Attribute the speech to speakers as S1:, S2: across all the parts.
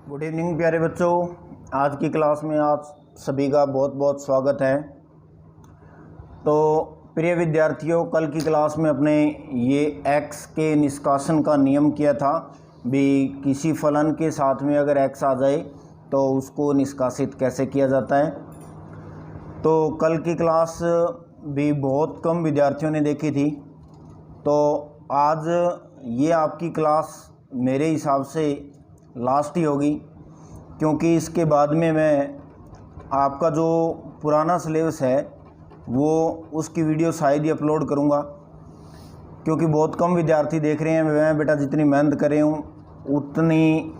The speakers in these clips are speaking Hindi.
S1: गुड इवनिंग प्यारे बच्चों। आज की क्लास में आप सभी का बहुत बहुत स्वागत है। तो प्रिय विद्यार्थियों, कल की क्लास में अपने ये x के निष्कासन का नियम किया था भी किसी फलन के साथ में अगर x आ जाए तो उसको निष्कासित कैसे किया जाता है। तो कल की क्लास भी बहुत कम विद्यार्थियों ने देखी थी, तो आज ये आपकी क्लास मेरे हिसाब से लास्ट ही होगी, क्योंकि इसके बाद में मैं आपका जो पुराना सिलेबस है वो उसकी वीडियो शायद ही अपलोड करूँगा, क्योंकि बहुत कम विद्यार्थी देख रहे हैं। मैं बेटा जितनी मेहनत कर रही हूँ उतनी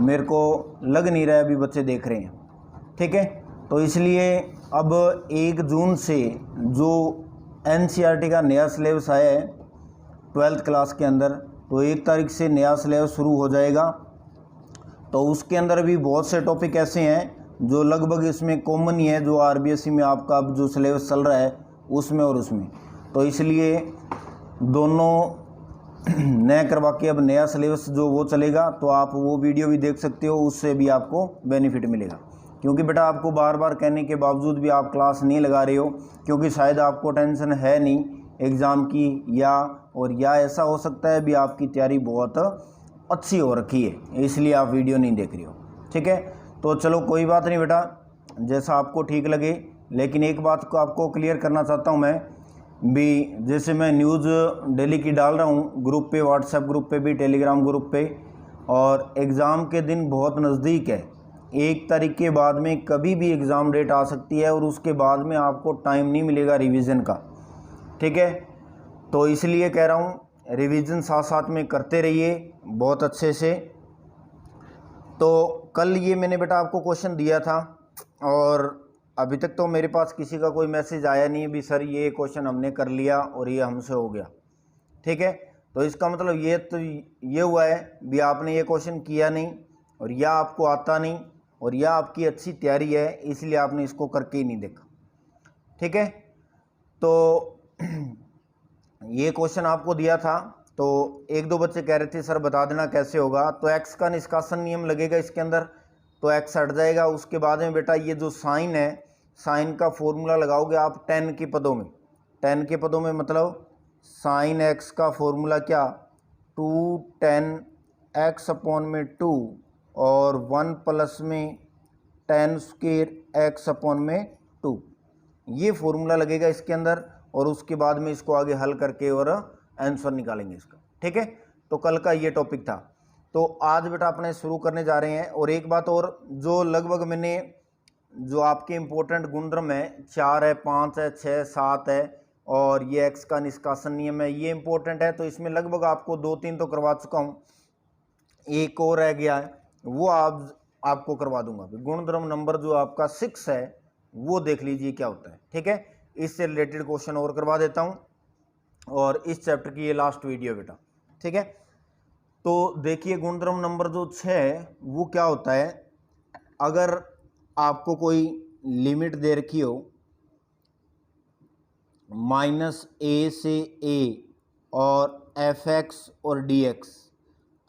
S1: मेरे को लग नहीं रहा है अभी बच्चे देख रहे हैं। ठीक है, तो इसलिए अब 1 जून से जो NCERT का नया सिलेबस आया है 12th क्लास के अंदर, तो 1 तारीख से नया सिलेबस शुरू हो जाएगा। तो उसके अंदर भी बहुत से टॉपिक ऐसे हैं जो लगभग इसमें कॉमन ही है, जो RBSE में आपका अब जो सिलेबस चल रहा है उसमें और उसमें। तो इसलिए दोनों नया करवा के अब नया सिलेबस जो वो चलेगा, तो आप वो वीडियो भी देख सकते हो, उससे भी आपको बेनिफिट मिलेगा। क्योंकि बेटा आपको बार बार कहने के बावजूद भी आप क्लास नहीं लगा रहे हो, क्योंकि शायद आपको टेंशन है नहीं एग्ज़ाम की, या ऐसा हो सकता है भी आपकी तैयारी बहुत अच्छी हो रखी है इसलिए आप वीडियो नहीं देख रहे हो। ठीक है, तो चलो कोई बात नहीं बेटा, जैसा आपको ठीक लगे। लेकिन एक बात को आपको क्लियर करना चाहता हूँ मैं भी, जैसे मैं न्यूज़ डेली की डाल रहा हूँ ग्रुप पे, व्हाट्सएप ग्रुप पे भी, टेलीग्राम ग्रुप पे, और एग्ज़ाम के दिन बहुत नज़दीक है। 1 तारीख के बाद में कभी भी एग्ज़ाम डेट आ सकती है और उसके बाद में आपको टाइम नहीं मिलेगा रिवीजन का। ठीक है, तो इसलिए कह रहा हूँ रिवीजन साथ साथ में करते रहिए बहुत अच्छे से। तो कल ये मैंने बेटा आपको क्वेश्चन दिया था और अभी तक तो मेरे पास किसी का कोई मैसेज आया नहीं भी सर ये क्वेश्चन हमने कर लिया और ये हमसे हो गया। ठीक है, तो इसका मतलब ये हुआ है भी आपने ये क्वेश्चन किया नहीं, और या आपको आता नहीं, और या आपकी अच्छी तैयारी है इसलिए आपने इसको करके ही नहीं देखा। ठीक है, तो ये क्वेश्चन आपको दिया था, तो 1-2 बच्चे कह रहे थे सर बता देना कैसे होगा। तो x का निष्कासन नियम लगेगा इसके अंदर, तो x हट जाएगा। उसके बाद में बेटा ये जो साइन है, साइन का फॉर्मूला लगाओगे आप tan के पदों में। tan के पदों में मतलब साइन x का फॉर्मूला क्या, 2 tan x अपॉन में 2 और 1 प्लस में tan स्क्वायर x अपॉन में 2, ये फॉर्मूला लगेगा इसके अंदर। और उसके बाद में इसको आगे हल करके और आंसर निकालेंगे इसका। ठीक है, तो कल का ये टॉपिक था। तो आज बेटा अपने शुरू करने जा रहे हैं। और एक बात और, जो लगभग मैंने जो आपके इम्पोर्टेंट गुणधर्म है 4 है, 5 है, 6, 7 है, और ये x का निष्कासन नियम है, ये इंपॉर्टेंट है। तो इसमें लगभग आपको 2-3 तो करवा चुका हूँ, एक और रह गया है वो आपको करवा दूंगा। गुणधर्म नंबर जो आपका 6 है वो देख लीजिए क्या होता है। ठीक है, इससे रिलेटेड क्वेश्चन और करवा देता हूं, और इस चैप्टर की ये लास्ट वीडियो बेटा। ठीक है, तो देखिए गुणधर्म नंबर जो 6 है वो क्या होता है। अगर आपको कोई लिमिट दे रखी हो -a से a और fx और dx,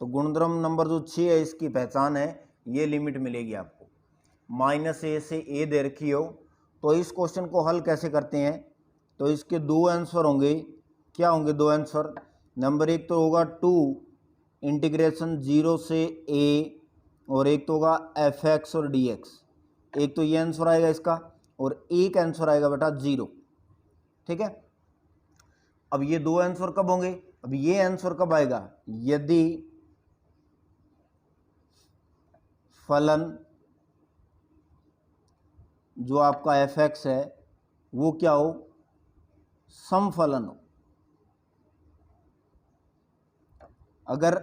S1: तो गुणधर्म नंबर जो 6 है इसकी पहचान है, ये लिमिट मिलेगी आपको। -a से a दे रखी हो, तो इस क्वेश्चन को हल कैसे करते हैं। तो इसके 2 आंसर होंगे। क्या होंगे 2 आंसर? नंबर 1 तो होगा 2 इंटीग्रेशन 0 से a, और एक तो होगा fx और dx। एक तो ये आंसर आएगा इसका, और एक आंसर आएगा बेटा 0। ठीक है, अब ये 2 आंसर कब होंगे? अब ये आंसर कब आएगा? यदि फलन जो आपका fx है वो क्या हो, समफलन हो। अगर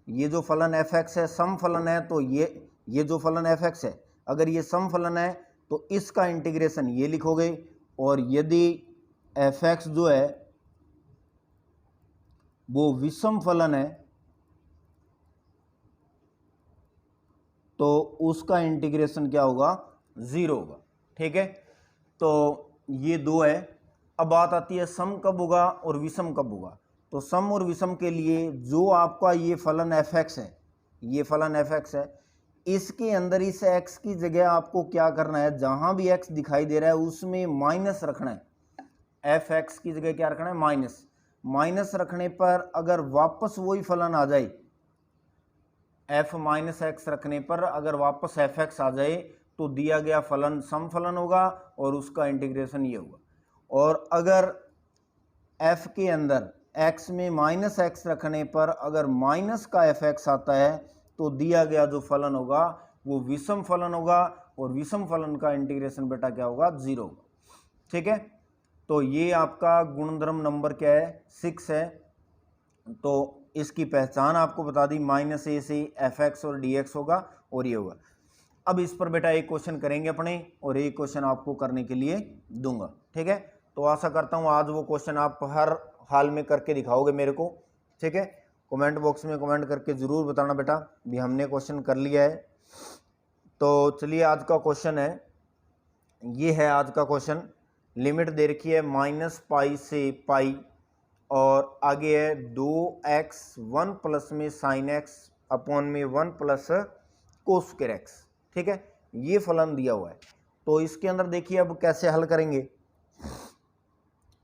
S1: ये जो फलन fx है समफलन है, तो ये जो फलन fx है अगर ये समफलन है तो इसका इंटीग्रेशन ये लिखोगे, और यदि fx जो है वो विषम फलन है तो उसका इंटीग्रेशन क्या होगा? 0 होगा। ठीक है, तो ये 2 है। अब बात आती है सम कब होगा और विषम कब होगा। तो सम और विषम के लिए जो आपका ये फलन fx है, ये फलन fx है, इसके अंदर इस x की जगह आपको क्या करना है, जहां भी x दिखाई दे रहा है उसमें माइनस रखना है। एफ एक्स की जगह क्या रखना है, माइनस। माइनस रखने पर अगर वापस वही फलन आ जाए, एफ माइनस एक्स रखने पर अगर वापस एफ एक्स आ जाए तो दिया गया फलन सम फलन होगा और उसका इंटीग्रेशन ये होगा। और अगर एफ के अंदर एक्स में माइनस एक्स रखने पर अगर माइनस का एफ एक्स आता है तो दिया गया जो फलन होगा वो विषम फलन होगा, और विषम फलन का इंटीग्रेशन बेटा क्या होगा, 0 होगा। ठीक है, तो ये आपका गुणधर्म नंबर क्या है, 6 है। तो इसकी पहचान आपको बता दी, -a से एफ एक्स और डी एक्स होगा और ये होगा। अब इस पर बेटा एक क्वेश्चन करेंगे अपने, और एक क्वेश्चन आपको करने के लिए दूंगा। ठीक है, तो आशा करता हूँ आज वो क्वेश्चन आप हर हाल में करके दिखाओगे मेरे को। ठीक है, कमेंट बॉक्स में कमेंट करके ज़रूर बताना बेटा भी हमने क्वेश्चन कर लिया है। तो चलिए आज का क्वेश्चन है, ये है आज का क्वेश्चन। लिमिट दे रखी है -π से π, और आगे है 2x 1 प्लस में साइन एक्स अपॉन में 1 प्लस कोस स्क्वायर एक्स। ठीक है, ये फलन दिया हुआ है। तो इसके अंदर देखिए अब कैसे हल करेंगे।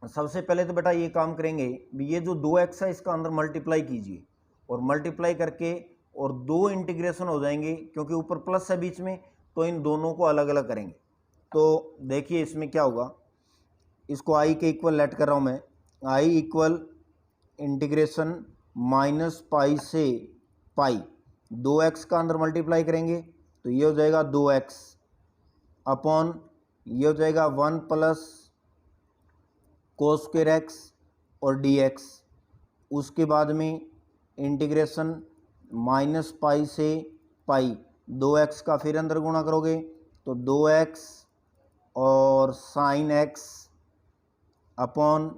S1: सबसे पहले तो बेटा ये काम करेंगे, ये जो 2x है इसका अंदर मल्टीप्लाई कीजिए, और मल्टीप्लाई करके और 2 इंटीग्रेशन हो जाएंगे, क्योंकि ऊपर प्लस है बीच में, तो इन दोनों को अलग अलग करेंगे। तो देखिए इसमें क्या होगा, इसको i के इक्वल लेट कर रहा हूँ मैं, i इक्वल इंटीग्रेशन -π से π, 2x का अंदर मल्टीप्लाई करेंगे तो ये हो जाएगा 2x अपॉन ये हो जाएगा 1 प्लस कोस स्क्वायर एक्स और dx। उसके बाद में इंटीग्रेशन -π से π, 2x का फिर अंदर गुणा करोगे तो 2x और साइन x अपॉन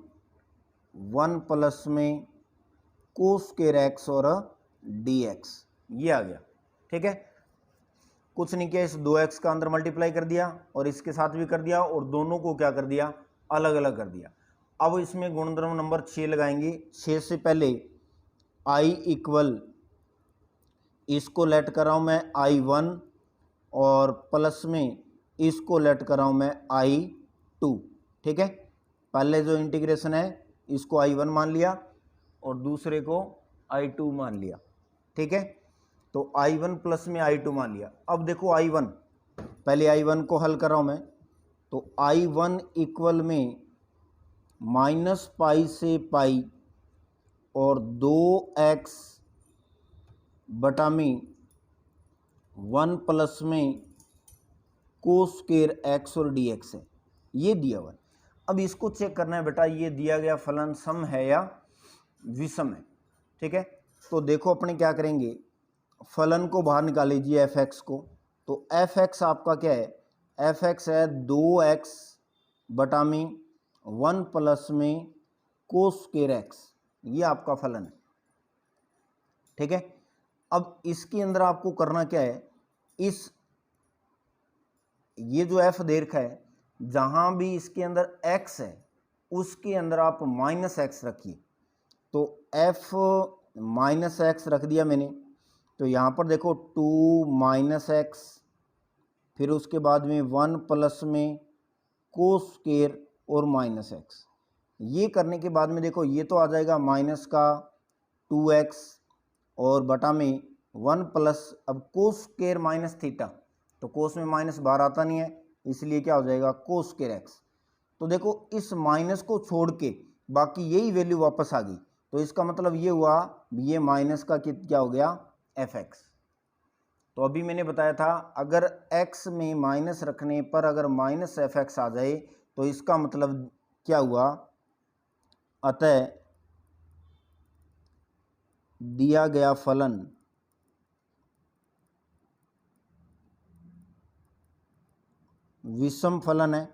S1: 1 प्लस में कोस स्क्वायर एक्स और dx, ये आ गया। ठीक है, कुछ नहीं किया, इस 2x का अंदर मल्टीप्लाई कर दिया और इसके साथ भी कर दिया, और दोनों को क्या कर दिया, अलग अलग कर दिया। अब इसमें गुणधर्म नंबर 6 लगाएंगे। 6 से पहले i इक्वल, इसको लेट कर रहा हूँ मैं i1, और प्लस में इसको लेट कर रहा हूँ मैं i2। ठीक है, पहले जो इंटीग्रेशन है इसको i1 मान लिया और दूसरे को i2 मान लिया। ठीक है, तो i1 प्लस में i2 मान लिया। अब देखो i1, पहले i1 को हल कर रहा हूँ मैं, तो i1 इक्वल में -π से π और 2x बटा में 1 प्लस में कोस स्क्वायर एक्स और dx है, ये दिया हुआ है। अब इसको चेक करना है बेटा, ये दिया गया फलन सम है या विषम है। ठीक है, तो देखो अपने क्या करेंगे, फलन को बाहर निकाल लीजिए एफ एक्स को। तो एफ एक्स आपका क्या है, एफ एक्स है 2x बटा में 1 प्लस में कोस स्क्वायर एक्स, ये आपका फलन है। ठीक है, अब इसके अंदर आपको करना क्या है, इस ये जो एफ दे रखा है, जहां भी इसके अंदर x है उसके अंदर आप -x रखिए। तो f -x रख दिया मैंने, तो यहाँ पर देखो 2 -x, फिर उसके बाद में 1 प्लस में कोस स्क्वायर और -x। ये करने के बाद में देखो ये तो आ जाएगा माइनस का 2x और बटा में 1 प्लस, अब कोस स्क्वायर माइनस थीटा, तो कोस में माइनस बाहर आता नहीं है, इसलिए क्या हो जाएगा कोस स्क्वायर एक्स। तो देखो इस माइनस को छोड़ के बाकी यही वैल्यू वापस आ गई, तो इसका मतलब ये हुआ ये माइनस का क्या हो गया, एफ एक्स। तो अभी मैंने बताया था अगर x में माइनस रखने पर अगर माइनस एफ एक्स आ जाए तो इसका मतलब क्या हुआ, अतः दिया गया फलन विषम फलन है।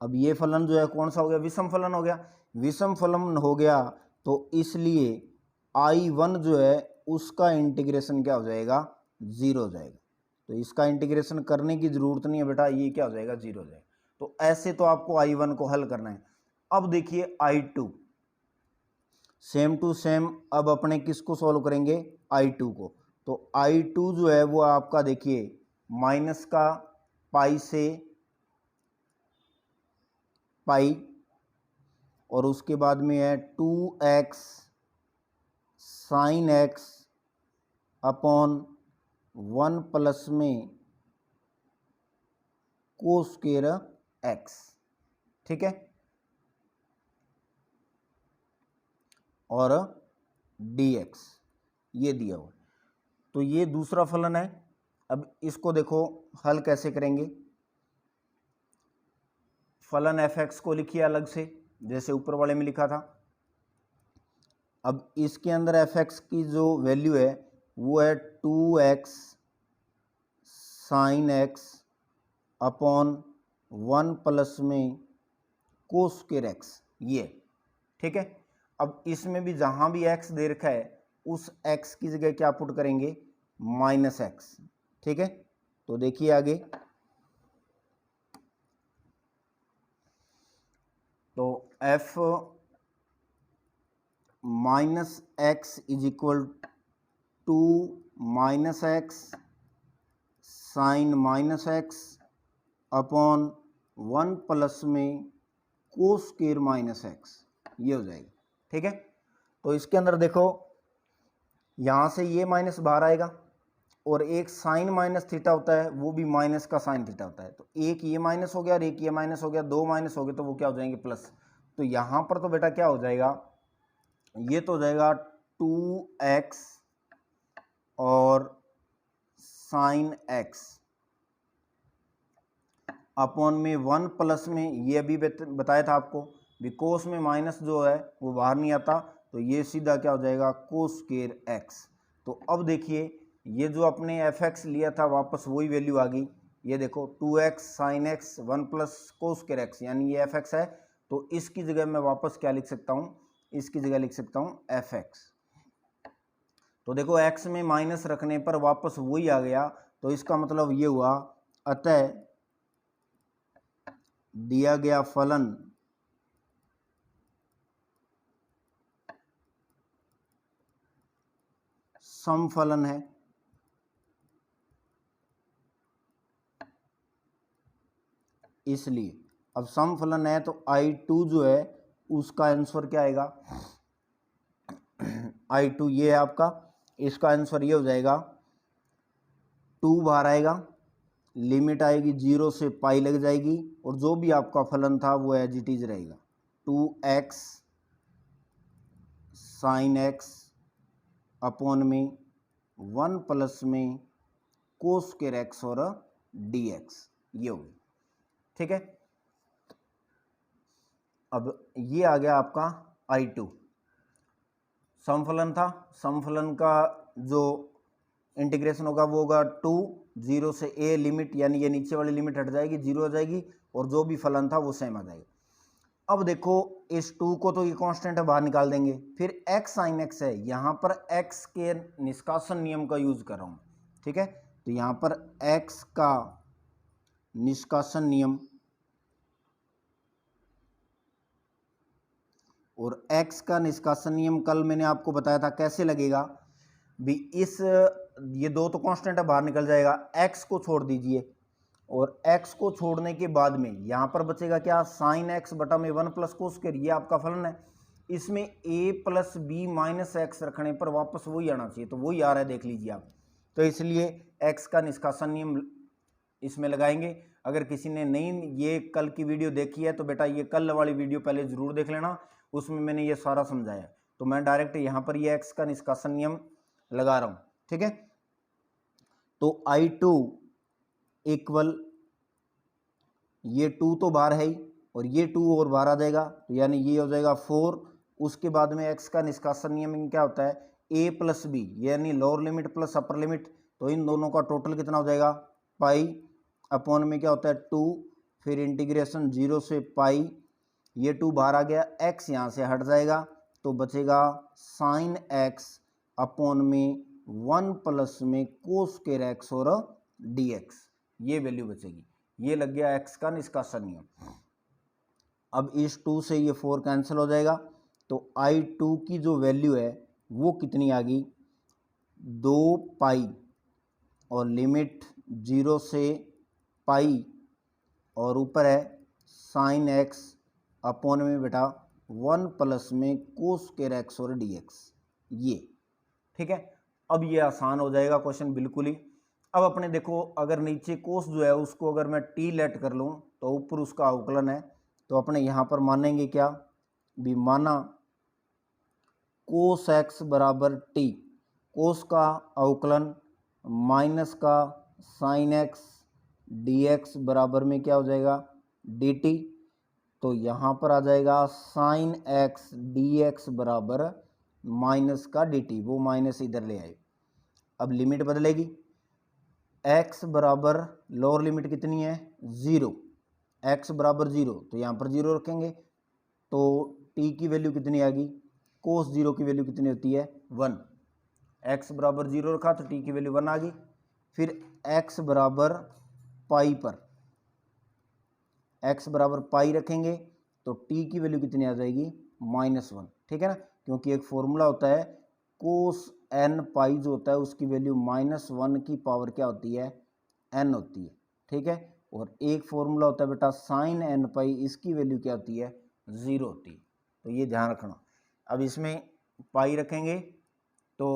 S1: अब ये फलन जो है कौन सा हो गया, विषम फलन हो गया। विषम फलन हो गया तो इसलिए I1 जो है उसका इंटीग्रेशन क्या हो जाएगा, 0 हो जाएगा। तो इसका इंटीग्रेशन करने की ज़रूरत नहीं है बेटा, ये क्या हो जाएगा, 0 हो जाएगा। तो ऐसे तो आपको I1 को हल करना है। अब देखिए I2, सेम टू सेम अब अपने किसको सॉल्व करेंगे, I2 को। तो I2 जो है वो आपका देखिए माइनस का पाई से पाई, और उसके बाद में है 2x sine x upon 1 plus में कोस स्क्वायर x, ठीक है, और dx ये दिया हुआ। तो ये दूसरा फलन है। अब इसको देखो हल कैसे करेंगे। फलन fx को लिखिए अलग से जैसे ऊपर वाले में लिखा था। अब इसके अंदर fx की जो वैल्यू है वो है 2x sine x upon 1 plus में कोस स्क्वायर x, ये ठीक है। अब इसमें भी जहां भी x दे रखा है उस x की जगह क्या पुट करेंगे, माइनस x, ठीक है। तो देखिए आगे, तो f minus x is equal to minus x sine minus x upon 1 plus में कोस स्क्वायर माइनस x, ये हो जाएगा, ठीक है। तो इसके अंदर देखो यहाँ से ये माइनस बाहर आएगा, और एक साइन माइनस थीटा होता है वो भी माइनस का साइन थीटा होता है। तो एक ये माइनस हो गया और एक ये माइनस हो गया, दो माइनस हो गए तो वो क्या हो जाएंगे, प्लस। तो यहाँ पर तो बेटा क्या हो जाएगा, ये तो हो जाएगा 2x और साइन x अपॉन में 1 प्लस में, ये अभी बताया था आपको भी कोस में माइनस जो है वो बाहर नहीं आता, तो ये सीधा क्या हो जाएगा, कोस स्क्वायर x। तो अब देखिए ये जो अपने fx लिया था वापस वही वैल्यू आ गई। ये देखो 2x sine x 1 plus cos square x, यानी ये fx है। तो इसकी जगह मैं वापस क्या लिख सकता हूँ, इसकी जगह लिख सकता हूँ fx। तो देखो x में माइनस रखने पर वापस वही आ गया, तो इसका मतलब ये हुआ, अतः दिया गया फलन समफलन है। इसलिए अब समफलन है तो I2 जो है उसका आंसर क्या आएगा, I2 ये है आपका, इसका आंसर ये हो जाएगा 2 बाहर आएगा, लिमिट आएगी 0 से पाई लग जाएगी, और जो भी आपका फलन था वो एज इट इज रहेगा, 2x साइन x अपॉन में 1 प्लस में कोस स्क्वायर x और dx, ये हो गई, ठीक है। अब ये आ गया आपका I2 समफलन था। समफलन का जो इंटीग्रेशन होगा वो होगा 2 0 से a लिमिट, यानी ये नीचे वाली लिमिट हट जाएगी, 0 हो जाएगी, और जो भी फलन था वो सेम आ जाएगा। अब देखो इस 2 को तो ये कांस्टेंट है, बाहर निकाल देंगे। फिर x साइन x है, यहाँ पर x के निष्कासन नियम का यूज कर रहा हूँ, ठीक है। तो यहाँ पर x का निष्कासन नियम और x का निष्कासन नियम कल मैंने आपको बताया था कैसे लगेगा भी। इस ये दो तो कांस्टेंट है, बाहर निकल जाएगा, x को छोड़ दीजिए, और x को छोड़ने के बाद में यहाँ पर बचेगा क्या, साइन x बटा में 1 प्लस कोस स्क्वायर, ये आपका फलन है। इसमें a plus B minus x रखने पर वापस वही आना चाहिए, तो वही आ रहा है, देख लीजिए आप। तो इसलिए x का निष्कासन नियम इसमें लगाएंगे। अगर किसी ने नहीं ये कल की वीडियो देखी है तो बेटा ये कल वाली वीडियो पहले ज़रूर देख लेना, उसमें मैंने ये सारा समझाया। तो मैं डायरेक्ट यहाँ पर ये x का निष्कासन नियम लगा रहा हूँ, ठीक है। तो I2 इक्वल, ये 2 तो बाहर है ही, और ये 2 और बाहर आ जाएगा, तो यानी ये हो जाएगा 4। उसके बाद में x का निष्कासन नियम क्या होता है, a प्लस बी, यानी lower limit plus upper limit, तो इन दोनों का टोटल कितना हो जाएगा, पाई अपॉन में क्या होता है 2, फिर इंटीग्रेशन 0 से पाई, ये 2 बाहर आ गया, x यहाँ से हट जाएगा, तो बचेगा साइन x अपॉन में 1 प्लस में कोस स्क्वायर x और dx, ये वैल्यू बचेगी। ये लग गया x का निष्कासन नियम। अब इस 2 से ये 4 कैंसिल हो जाएगा, तो I2 की जो वैल्यू है वो कितनी आ गई, 2 पाई और लिमिट 0 से पाई और ऊपर है साइन एक्स अपॉन में बेटा 1 प्लस में कोस स्क्वायर एक्स और डी एक्स, ये ठीक है। अब ये आसान हो जाएगा क्वेश्चन बिल्कुल ही। अब अपने देखो, अगर नीचे कोस जो है उसको अगर मैं टी लेट कर लूँ तो ऊपर उसका अवकलन है, तो अपने यहाँ पर मानेंगे क्या भी, माना कोस एक्स बराबर टी, कोस का अवकलन माइनस का साइन एक्स डी एक्स बराबर में क्या हो जाएगा, डी टी। तो यहाँ पर आ जाएगा साइन एक्स डी एक्स बराबर माइनस का डी टी, वो माइनस इधर ले आए। अब लिमिट बदलेगी, x बराबर लोअर लिमिट कितनी है 0, x बराबर 0, तो यहाँ पर 0 रखेंगे तो t की वैल्यू कितनी आ गई, कोस 0 की वैल्यू कितनी होती है 1, x बराबर 0 रखा तो t की वैल्यू 1 आ गई। फिर x बराबर पाई पर, x बराबर पाई रखेंगे तो t की वैल्यू कितनी आ जाएगी -1, ठीक है ना, क्योंकि एक फॉर्मूला होता है कोस n पाई जो होता है उसकी वैल्यू -1 की पावर क्या होती है n होती है, ठीक है। और एक फॉर्मूला होता है बेटा साइन n पाई, इसकी वैल्यू क्या होती है 0 होती है, तो ये ध्यान रखना। अब इसमें पाई रखेंगे तो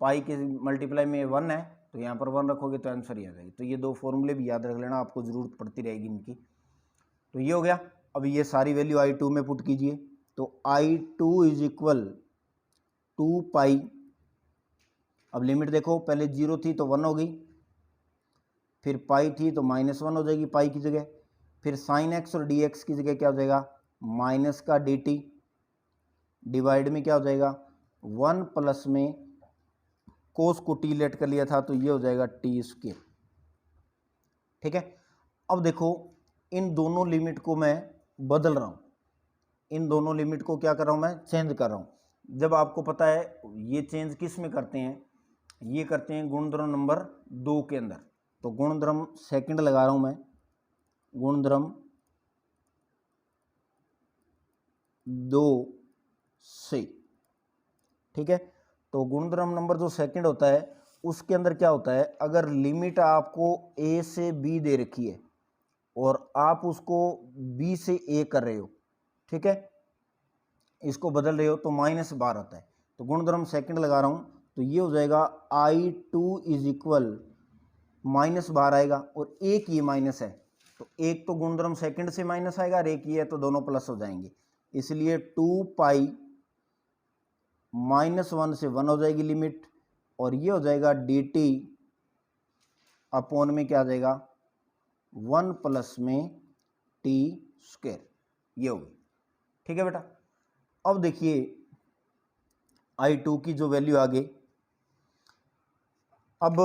S1: पाई के मल्टीप्लाई में 1 है तो यहाँ पर 1 रखोगे तो आंसर ही आ जाएगी। तो ये दो फॉर्मूले भी याद रख लेना, आपको ज़रूरत पड़ती रहेगी इनकी। तो ये हो गया। अब ये सारी वैल्यू I2 में पुट कीजिए, तो I2 इज इक्वल 2 पाई, अब लिमिट देखो पहले 0 थी तो 1 हो गई, फिर पाई थी तो -1 हो जाएगी पाई की जगह, फिर साइन एक्स और डी एक्स की जगह क्या हो जाएगा माइनस का डी टी, डिवाइड में क्या हो जाएगा 1 प्लस में कोस को टी लेट कर लिया था तो ये हो जाएगा टी स्क्वायर, ठीक है। अब देखो इन दोनों लिमिट को मैं बदल रहा हूँ, इन दोनों लिमिट को क्या कर रहा हूँ मैं चेंज कर रहा हूँ। जब आपको पता है ये चेंज किस में करते हैं, ये करते हैं गुणधर्म नंबर 2 के अंदर, तो गुणधर्म सेकंड लगा रहा हूँ मैं, गुणधर्म 2 से, ठीक है। तो गुणधर्म नंबर जो सेकंड होता है उसके अंदर क्या होता है, अगर लिमिट आपको a से b दे रखी है और आप उसको b से a कर रहे हो, ठीक है, इसको बदल रहे हो तो -12 आता है। तो गुणधर्म सेकंड लगा रहा हूँ तो ये हो जाएगा I2 इज इक्वल -12 आएगा, और एक ये माइनस है तो एक तो गुणधर्म सेकंड से माइनस आएगा और एक ये है तो दोनों प्लस हो जाएंगे, इसलिए 2 पाई -1 से 1 हो जाएगी लिमिट, और ये हो जाएगा डी टी अपॉन में क्या आ जाएगा 1 प्लस में टी स्क्वायर, ये हो गई, ठीक है बेटा। अब देखिए I2 की जो वैल्यू आ गई, अब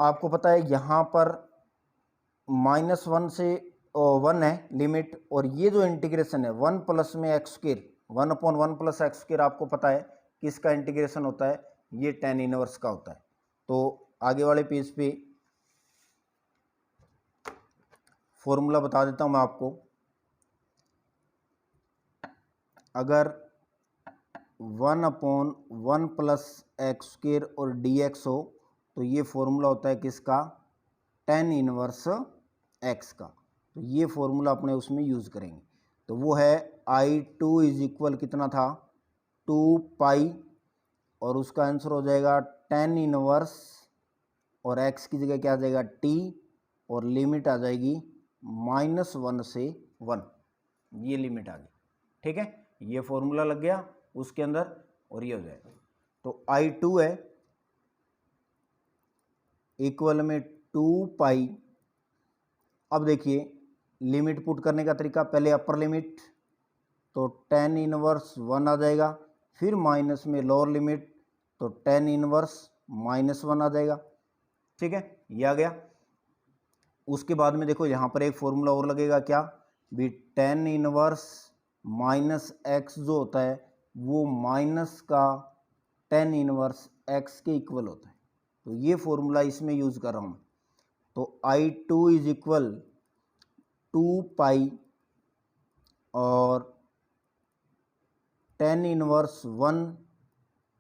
S1: आपको पता है यहाँ पर -1 से 1 है लिमिट, और ये जो इंटीग्रेशन है 1 प्लस में x square, 1/1 plus x square आपको पता है किसका इंटीग्रेशन होता है, ये tan इनवर्स का होता है। तो आगे वाले पेज पे फॉर्मूला बता देता हूँ मैं आपको, अगर 1/1 प्लस एक्स स्क्वायर और डी एक्स हो तो ये फॉर्मूला होता है किसका, tan इनवर्स एक्स का, तो ये फॉर्मूला अपने उसमें यूज़ करेंगे। तो वो है I2 इज इक्वल कितना था 2 पाई, और उसका आंसर हो जाएगा tan इनवर्स, और x की जगह क्या आ जाएगा t, और लिमिट आ जाएगी -1 से 1, ये लिमिट आ गई, ठीक है। ये फॉर्मूला लग गया उसके अंदर और ये हो जाएगा। तो I2 है इक्वल में 2 पाई, अब देखिए लिमिट पुट करने का तरीका, पहले अपर लिमिट तो tan इनवर्स 1 आ जाएगा, फिर माइनस में लोअर लिमिट तो tan इनवर्स -1 आ जाएगा, ठीक है, ये आ गया। उसके बाद में देखो यहाँ पर एक फॉर्मूला और लगेगा, क्या भी tan इनवर्स -x जो होता है वो माइनस का tan इनवर्स x के इक्वल होता है, तो ये फॉर्मूला इसमें यूज़ कर रहा हूँ। तो I2 इज इक्वल 2 पाई और टेन इनवर्स 1,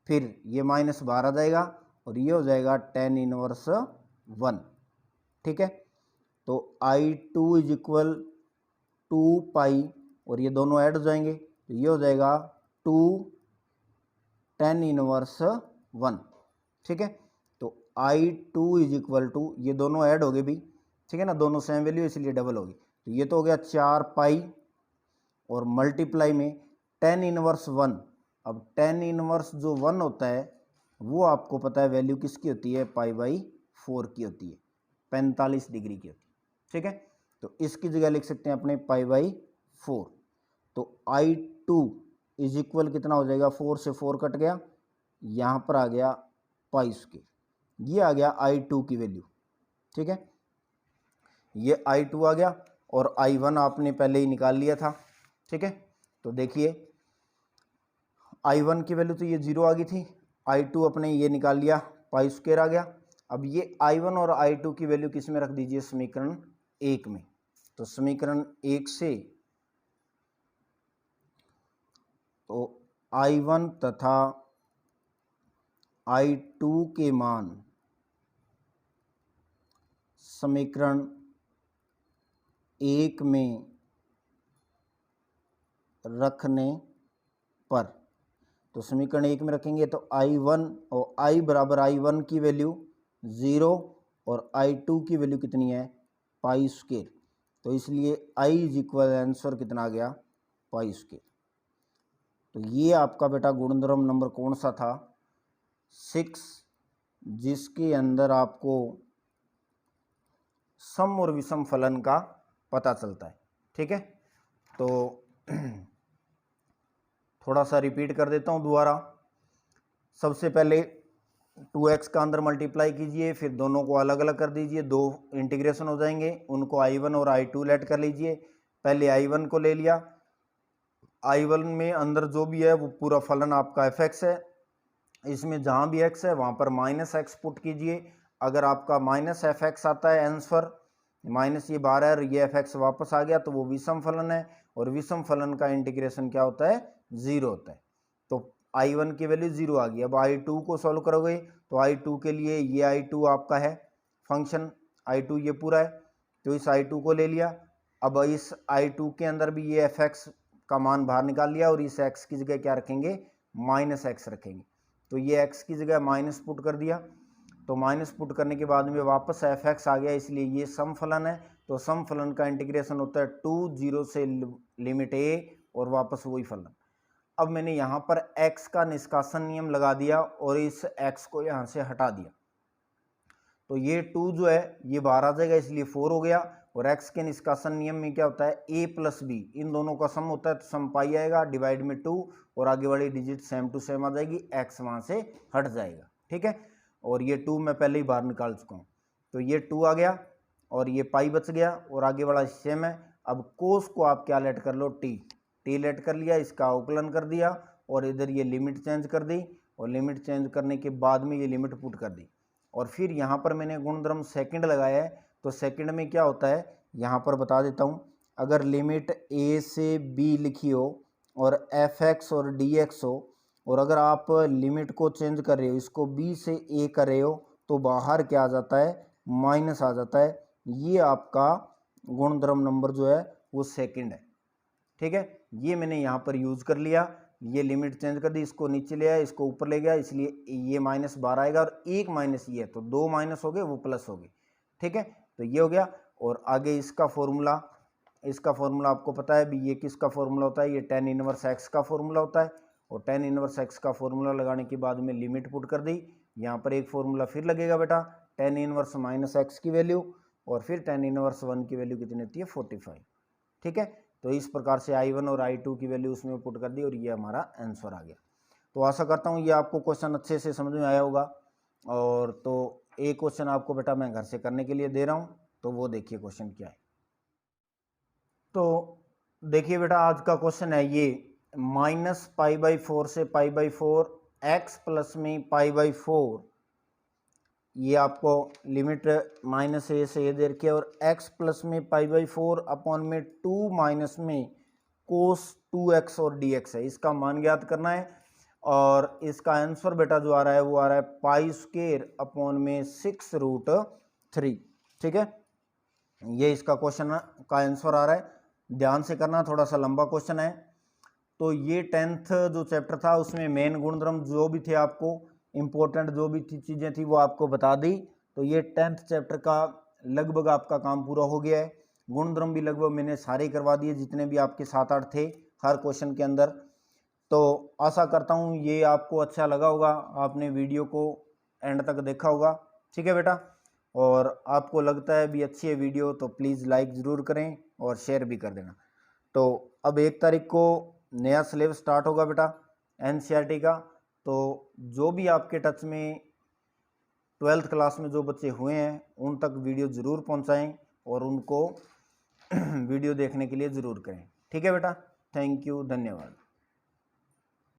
S1: फिर ये माइनस बाहर आ जाएगा और ये हो जाएगा टेन इनवर्स 1। ठीक है, तो I2 इज इक्वल 2 पाई और ये दोनों ऐड हो जाएंगे तो ये हो जाएगा 2 टेन इनवर्स 1। ठीक है, तो I2 इज इक्वल टू, ये दोनों ऐड हो गए भी, ठीक है ना, दोनों सेम वैल्यू इसलिए डबल होगी, तो ये तो हो गया 4 पाई और मल्टीप्लाई में टेन इनवर्स 1। अब टेन इनवर्स जो 1 होता है वो आपको पता है वैल्यू किसकी होती है, पाई बाई 4 की होती है, 45 डिग्री की होती है। ठीक है, तो इसकी जगह लिख सकते हैं अपने पाई बाई 4। तो I2 इज इक्वल कितना हो जाएगा, 4 से 4 कट गया, यहाँ पर आ गया पाई स्क्वायर, ये आ गया I2 की वैल्यू। ठीक है, ये I2 आ गया और I1 आपने पहले ही निकाल लिया था। ठीक है, तो देखिए I1 की वैल्यू तो ये 0 आ गई थी, I2 अपने ये निकाल लिया, पाई स्क्वायर आ गया। अब ये I1 और I2 की वैल्यू किस में रख दीजिए, समीकरण 1 में। तो समीकरण 1 से तो I1 तथा I2 के मान समीकरण 1 में रखने पर, तो समीकरण 1 में रखेंगे तो I1 और I बराबर I1 की वैल्यू 0 और I2 की वैल्यू कितनी है, पाई स्क्वायर, तो इसलिए I इज इक्वल आंसर कितना आ गया, पाई स्क्वायर। तो ये आपका बेटा गुणधर्म नंबर कौन सा था, 6, जिसके अंदर आपको सम और विषम फलन का पता चलता है। ठीक है, तो थोड़ा सा रिपीट कर देता हूँ दोबारा। सबसे पहले 2x का अंदर मल्टीप्लाई कीजिए, फिर दोनों को अलग अलग कर दीजिए, दो इंटीग्रेशन हो जाएंगे, उनको I1 और I2 लेट कर लीजिए। पहले I1 को ले लिया, I1 में अंदर जो भी है वो पूरा फलन आपका fx है, इसमें जहाँ भी x है वहाँ पर माइनस एक्स पुट कीजिए। अगर आपका माइनस fx आता है आंसर, माइनस ये बाहर है और ये fx वापस आ गया तो वो विषम फलन है, और विषम फलन का इंटीग्रेशन क्या होता है, 0 होता है। तो I1 की वैल्यू 0 आ गई। अब I2 को सॉल्व करोगे तो I2 के लिए ये I2 आपका है फंक्शन, I2 ये पूरा है, तो इस I2 को ले लिया। अब इस I2 के अंदर भी ये fx का मान बाहर निकाल लिया और इस x की जगह क्या रखेंगे, माइनस एक्स रखेंगे, तो ये x की जगह माइनस पुट कर दिया। तो माइनस पुट करने के बाद में वापस fx आ गया, इसलिए ये सम फलन है, तो सम फलन का इंटीग्रेशन होता है 2 0 से लिमिट a और वापस वही फलन। अब मैंने यहाँ पर x का निष्कासन नियम लगा दिया और इस x को यहाँ से हटा दिया, तो ये 2 जो है ये बाहर आ जाएगा, इसलिए 4 हो गया। और x के निष्कासन नियम में क्या होता है, a प्लस b, इन दोनों का सम होता है, तो सम पाई आएगा, डिवाइड में 2 और आगे वाली डिजिट सेम टू सेम आ जाएगी, x वहाँ से हट जाएगा। ठीक है, और ये 2 मैं पहले ही बाहर निकाल चुका हूँ, तो ये 2 आ गया और ये पाई बच गया और आगे वाला सेम है। अब कोस को आप क्या लेट कर लो, टी लेट कर लिया, इसका अवकलन कर दिया और इधर ये लिमिट चेंज कर दी, और लिमिट चेंज करने के बाद में ये लिमिट पुट कर दी, और फिर यहाँ पर मैंने गुणधर्म सेकंड लगाया है। तो सेकंड में क्या होता है, यहाँ पर बता देता हूँ, अगर लिमिट a से b लिखी हो और fx और dx हो, और अगर आप लिमिट को चेंज कर रहे हो, इसको b से a कर रहे हो, तो बाहर क्या आ जाता है, माइनस आ जाता है। ये आपका गुणधर्म नंबर जो है वो सेकंड है। ठीक है, ये मैंने यहाँ पर यूज़ कर लिया, ये लिमिट चेंज कर दी, इसको नीचे ले आया, इसको ऊपर ले गया, इसलिए ये माइनस 12 आएगा और एक माइनस ये है, तो 2 माइनस हो गए, वो प्लस हो गए। ठीक है, तो ये हो गया। और आगे इसका फॉर्मूला आपको पता है भी, ये किसका फॉर्मूला होता है, ये tan इनवर्स x का फॉर्मूला होता है, और tan इनवर्स x का फॉर्मूला लगाने के बाद में लिमिट पुट कर दी। यहाँ पर एक फॉर्मूला फिर लगेगा बेटा, tan इनवर्स माइनस एक्स की वैल्यू, और फिर tan इनवर्स 1 की वैल्यू कितनी होती है, 45। ठीक है, तो इस प्रकार से I1 और I2 की वैल्यू उसमें पुट कर दी और ये हमारा आंसर आ गया। तो आशा करता हूँ ये आपको क्वेश्चन अच्छे से समझ में आया होगा। और तो एक क्वेश्चन आपको बेटा मैं घर से करने के लिए दे रहा हूँ, तो वो देखिए क्वेश्चन क्या है। तो देखिए बेटा आज का क्वेश्चन है ये, -π/4 से π/4 x प्लस में π/4, ये आपको लिमिट -a से a दे रखी है, और x प्लस में π/4 अपॉन में 2 माइनस में कोस 2x और dx है, इसका मान ज्ञात करना है। और इसका आंसर बेटा जो आ रहा है वो आ रहा है पाई स्क्वायर अपॉन में 6√3। ठीक है, ये इसका क्वेश्चन का आंसर आ रहा है। ध्यान से करना, थोड़ा सा लंबा क्वेश्चन है। तो ये 10th जो चैप्टर था उसमें मेन गुणधर्म जो भी थे, आपको इम्पोर्टेंट जो भी चीज़ें थी वो आपको बता दी। तो ये 10th चैप्टर का लगभग आपका काम पूरा हो गया है। गुणधर्म भी लगभग मैंने सारे करवा दिए, जितने भी आपके 7-8 थे हर क्वेश्चन के अंदर। तो आशा करता हूँ ये आपको अच्छा लगा होगा, आपने वीडियो को एंड तक देखा होगा। ठीक है बेटा, और आपको लगता है भी अच्छी है वीडियो तो प्लीज़ लाइक ज़रूर करें और शेयर भी कर देना। तो अब 1 तारीख को नया सिलेबस स्टार्ट होगा बेटा एनसीईआरटी का। तो जो भी आपके टच में 12th क्लास में जो बच्चे हुए हैं उन तक वीडियो ज़रूर पहुंचाएं और उनको वीडियो देखने के लिए ज़रूर करें। ठीक है बेटा, थैंक यू, धन्यवाद।